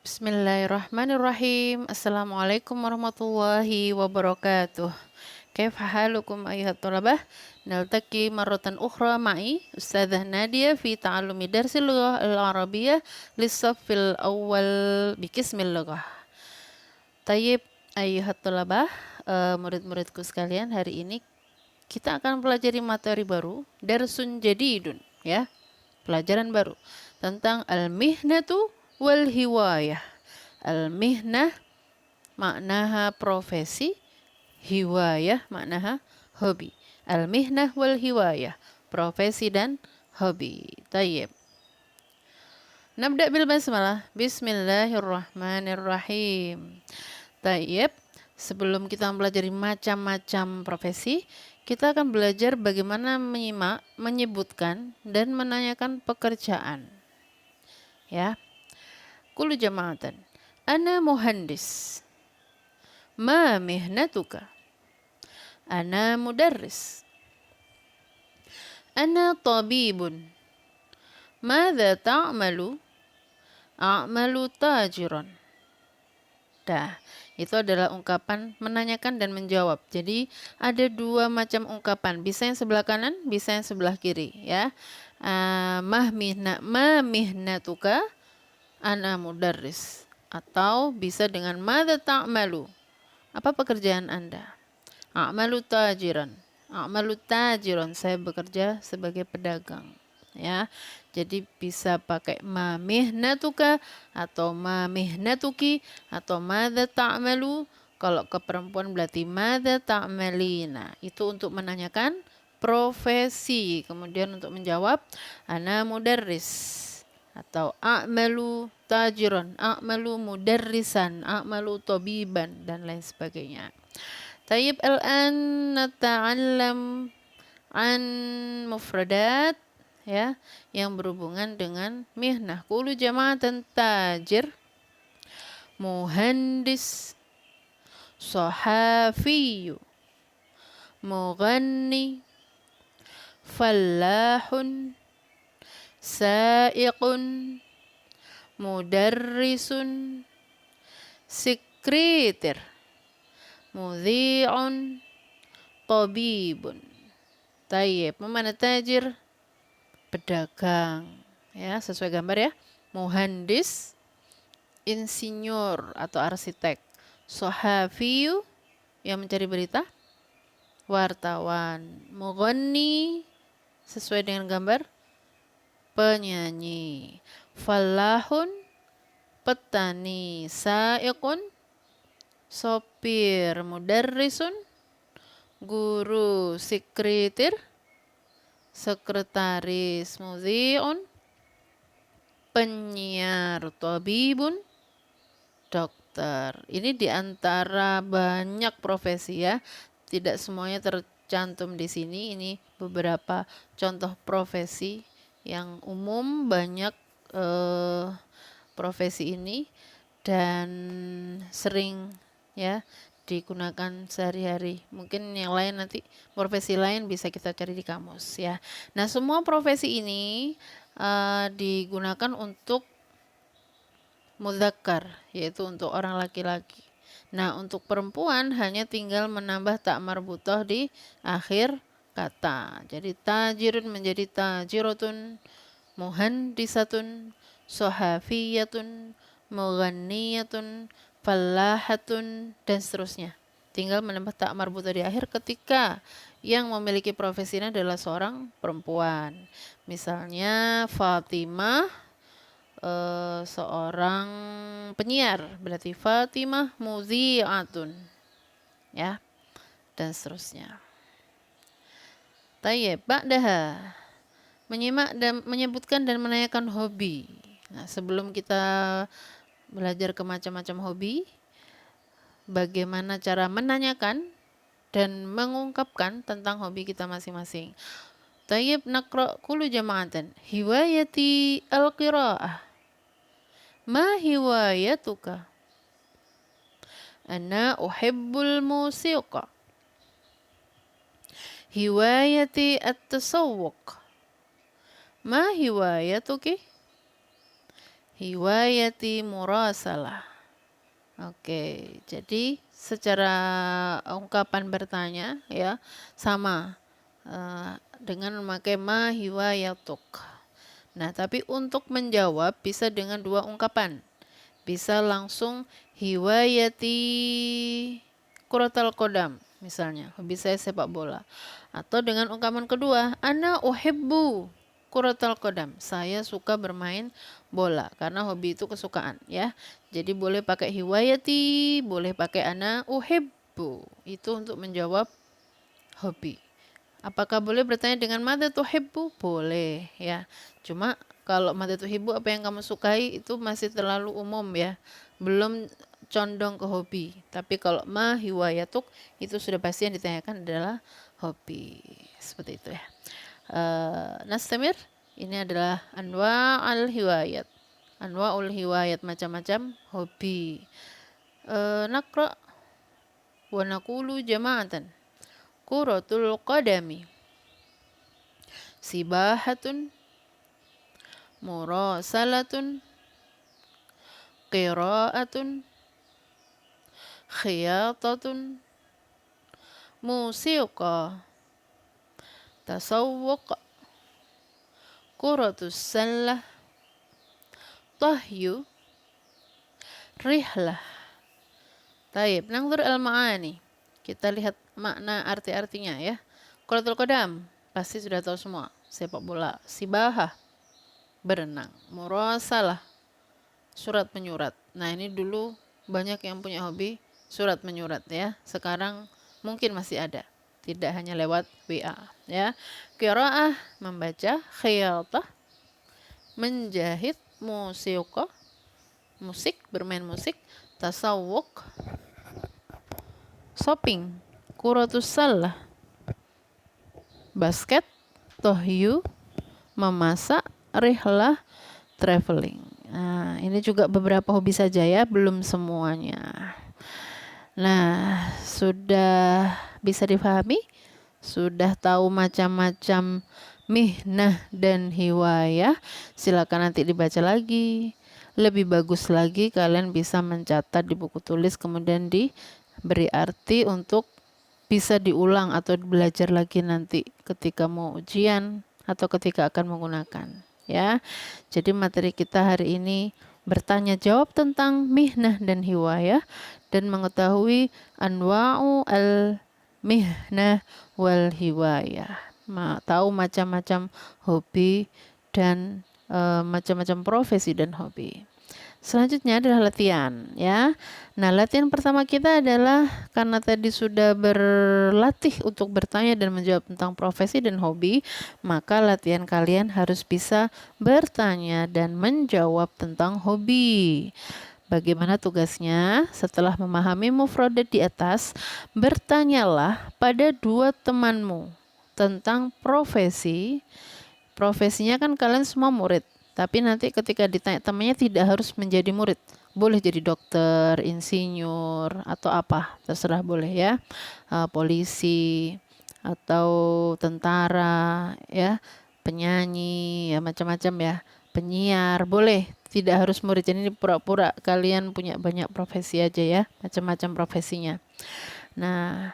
Bismillahirrahmanirrahim. Assalamualaikum warahmatullahi wabarakatuh. Kaif halukum ayuhat tulabah? Naltaqi marratan ukhra ma'i Ustadzah Nadia fi ta'allumi darsil lughah al-arabiyyah lis-saffil awwal bikismil lughah. Tayyib ayuhat tulabah, murid-muridku sekalian, hari ini kita akan pelajari materi baru, darsun jadidun, ya. Pelajaran baru tentang al-mihnatu wal hiwayah. Al-mihnah maknaha profesi, hiwayah maknaha hobi. Al-mihnah wal hiwayah, profesi dan hobi. Tayyib. Nabda bil basmalah. Bismillahirrahmanirrahim. Tayyib. Sebelum kita mempelajari macam-macam profesi, kita akan belajar bagaimana menyimak, menyebutkan, dan menanyakan pekerjaan. Ya. Kullu jama'atan. Ana muhandis. Ma mihnatuka? Ana mudarris. Ana tabibun. Madza ta'malu? A'malu tajiran. Dah, itu adalah ungkapan menanyakan dan menjawab. Jadi ada dua macam ungkapan, bisa yang sebelah kanan, bisa yang sebelah kiri, ya. Ma mihnatuka? Ana mudarris. Atau bisa dengan madza ta'malu? Apa pekerjaan Anda? A'malu tajiran. A'malu tajiran, saya bekerja sebagai pedagang. Ya, jadi bisa pakai ma mihnatuka atau ma mihnatuki atau madza ta'malu. Kalau ke perempuan berarti madza ta'malina. Itu untuk menanyakan profesi. Kemudian untuk menjawab ana mudarris atau a'malu tajiran, a'malu mudarrisan, a'malu tabiban dan lain sebagainya. Tayyib, al-an nata'allam an mufradat, ya, yang berhubungan dengan mihnah. Qulu jama'atan tajir, muhandis, sahafiyu, mughanni, fallahun, sa'iqun, mudarrisun, sekreter, mudhi'un, tabibun. Tayyib, mana tajir? Pedagang, ya, sesuai gambar ya. Muhandis, insinyur atau arsitek. Sahafiyu, yang mencari berita, wartawan. Mughanni, sesuai dengan gambar, penyanyi. Fallahun, petani. Sa'iqun, sopir. Mudarrisun, guru. Sekreter, sekretaris. Mudhi'un, penyiar. Tabibun, dokter. Ini diantara banyak profesi, ya. Tidak semuanya tercantum di sini. Ini beberapa contoh profesi yang umum, banyak profesi ini dan sering, ya, digunakan sehari-hari. Mungkin yang lain nanti profesi lain bisa kita cari di kamus, ya. Nah, semua profesi ini digunakan untuk mudzakkar, yaitu untuk orang laki-laki. Nah, untuk perempuan hanya tinggal menambah tak marbutah di akhir kata. Jadi tajirun menjadi tajiratun, muhandisatun, sohafiyatun, mughanniyatun, fallahatun, dan seterusnya. Tinggal menambah tak marbutah di akhir ketika yang memiliki profesi ini adalah seorang perempuan. Misalnya Fatimah, seorang penyiar, berarti Fatimah mudhi'atun, ya, dan seterusnya. Tayyib, ba'daha, menyimak dan menyebutkan dan menanyakan hobi. Nah, sebelum kita belajar ke macam-macam hobi, bagaimana cara menanyakan dan mengungkapkan tentang hobi kita masing-masing. Tayyib, naqra kullu jama'atan. Hiwayati al-qira'ah. Ma hiwayatuka? Ana uhibbul musiqa. Hiwayati at-tasawwuq. Ma hiwayatuki? hiwayati murasalah. Oke, jadi secara ungkapan bertanya ya sama dengan memakai ma hiwayatuk. Nah, tapi untuk menjawab bisa dengan dua ungkapan. Bisa langsung hiwayati kuratal kodam misalnya, hobi saya sepak bola. Atau dengan ungkapan kedua, ana uhibbu kuratal kodam. Saya suka bermain bola karena hobi itu kesukaan ya. Jadi boleh pakai hiwayati, boleh pakai ana uhibbu. Itu untuk menjawab hobi. Apakah boleh bertanya dengan madza tuhibbu? Boleh ya. Cuma kalau madza tuhibbu apa yang kamu sukai itu masih terlalu umum ya. Belum condong ke hobi. Tapi kalau ma hiwayatuk itu sudah pasti yang ditanyakan adalah hobi. Seperti itu ya. Nastamir, ini adalah anwa al hiwayat. Anwaul hiwayat, macam-macam hobi. Nakra wa naqulu jama'atan. Kuratul qadami, sibahatun, murasalatun, qira'atun, khiyatatun, musiqa, tasawwuq, kuratus sallah, tahyu, rihlah. Taib, nangzur al-ma'ani. Kita lihat makna arti-artinya ya. Kuratul qadam, pasti sudah tahu semua. Sepak bola. Sibahah, berenang. Murasalah, surat menyurat. Nah, ini dulu banyak yang punya hobi surat menyurat ya. Sekarang mungkin masih ada. Tidak hanya lewat WA ya. Qiraah, membaca. Khiyatah, menjahit. Musiqa, musik, bermain musik. Tasawwuk, shopping. Kuratus sallah, basket. Tohyu, memasak. Rihlah, traveling. Nah, ini juga beberapa hobi saja ya, belum semuanya. Nah, sudah bisa difahami? Sudah tahu macam-macam mihnah dan hiwayah? Silakan nanti dibaca lagi. Lebih bagus lagi kalian bisa mencatat di buku tulis kemudian diberi arti untuk bisa diulang atau belajar lagi nanti ketika mau ujian atau ketika akan menggunakan ya. Jadi materi kita hari ini bertanya jawab tentang mihnah dan hiwayah dan mengetahui anwa'u al mihnah wal hiwayah. Tahu macam-macam hobi dan macam-macam profesi dan hobi. Selanjutnya adalah latihan ya. Nah, latihan pertama kita adalah karena tadi sudah berlatih untuk bertanya dan menjawab tentang profesi dan hobi, maka latihan kalian harus bisa bertanya dan menjawab tentang hobi. Bagaimana tugasnya? Setelah memahami mufradat di atas, bertanyalah pada dua temanmu tentang profesi. Profesinya kan kalian semua murid. Tapi nanti ketika ditanya temannya tidak harus menjadi murid. Boleh jadi dokter, insinyur, atau apa. Terserah boleh ya. Polisi, atau tentara, ya, penyanyi, ya macam-macam ya. Penyiar, boleh. Tidak harus murid. Jadi ini pura-pura kalian punya banyak profesi aja ya. Macam-macam profesinya. Nah,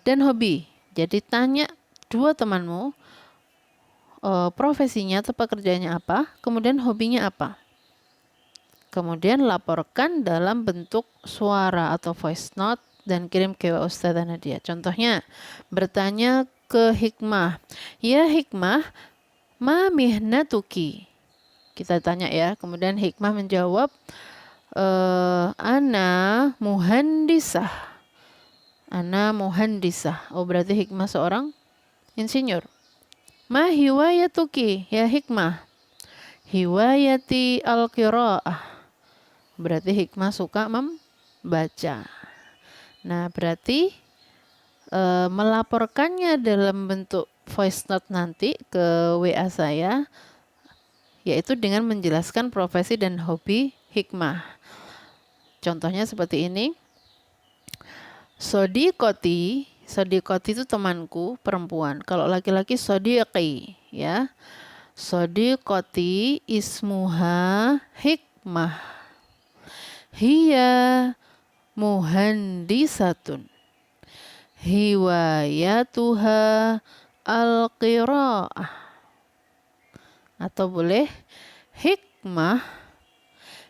dan hobi. Jadi tanya dua temanmu. Profesinya atau pekerjaannya apa, kemudian hobinya apa. Kemudian laporkan dalam bentuk suara atau voice note dan kirim ke Ustazah Nadia. Contohnya, bertanya ke Hikmah, ya Hikmah, ma mihnatuki? Kita tanya ya, kemudian Hikmah menjawab, ana muhandisah. Ana muhandisah. Oh, berarti Hikmah seorang insinyur. Ma hiwayatuki ya Hikmah? Hiwayati al-qira'ah. Berarti Hikmah suka membaca. Nah, berarti melaporkannya dalam bentuk voice note nanti ke WA saya, yaitu dengan menjelaskan profesi dan hobi Hikmah. Contohnya seperti ini. Sodiqoti itu temanku perempuan. Kalau laki-laki sodiqi ya. Sodiqoti ismuha Hikmah. Hiya muhandisatun. Hiwayatuha al-qira'ah. Atau boleh Hikmah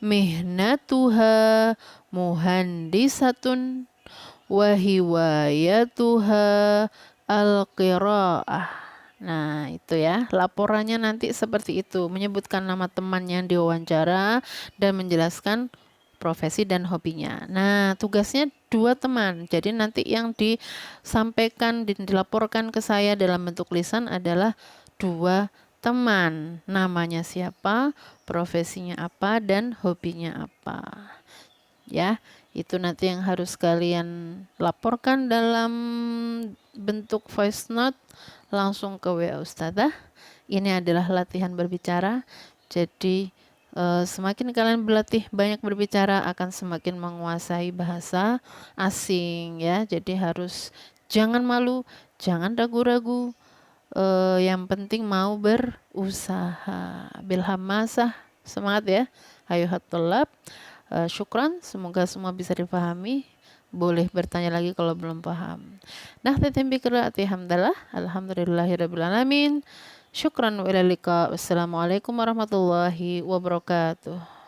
mihnatuha muhandisatun wa hiwayatuha al-qira'ah. Nah, itu ya, laporannya nanti seperti itu, menyebutkan nama teman yang diwawancara dan menjelaskan profesi dan hobinya. Nah, tugasnya 2 teman. Jadi nanti yang disampaikan dan dilaporkan ke saya dalam bentuk lisan adalah 2 teman. Namanya siapa, profesinya apa, dan hobinya apa. Ya, itu nanti yang harus kalian laporkan dalam bentuk voice note langsung ke WA Ustazah. Ini adalah latihan berbicara. Jadi semakin kalian berlatih banyak berbicara akan semakin menguasai bahasa asing ya. Jadi harus jangan malu, jangan ragu-ragu. Yang penting mau berusaha. Bilhamasah, semangat ya. Hayuhat thalab. Syukran, semoga semua bisa dipahami. Boleh bertanya lagi kalau belum paham. Nah, tatim biqiraati hamdalah. Alhamdulillahirabbil alamin. Syukran wa ila liqa. Wassalamualaikum warahmatullahi wabarakatuh.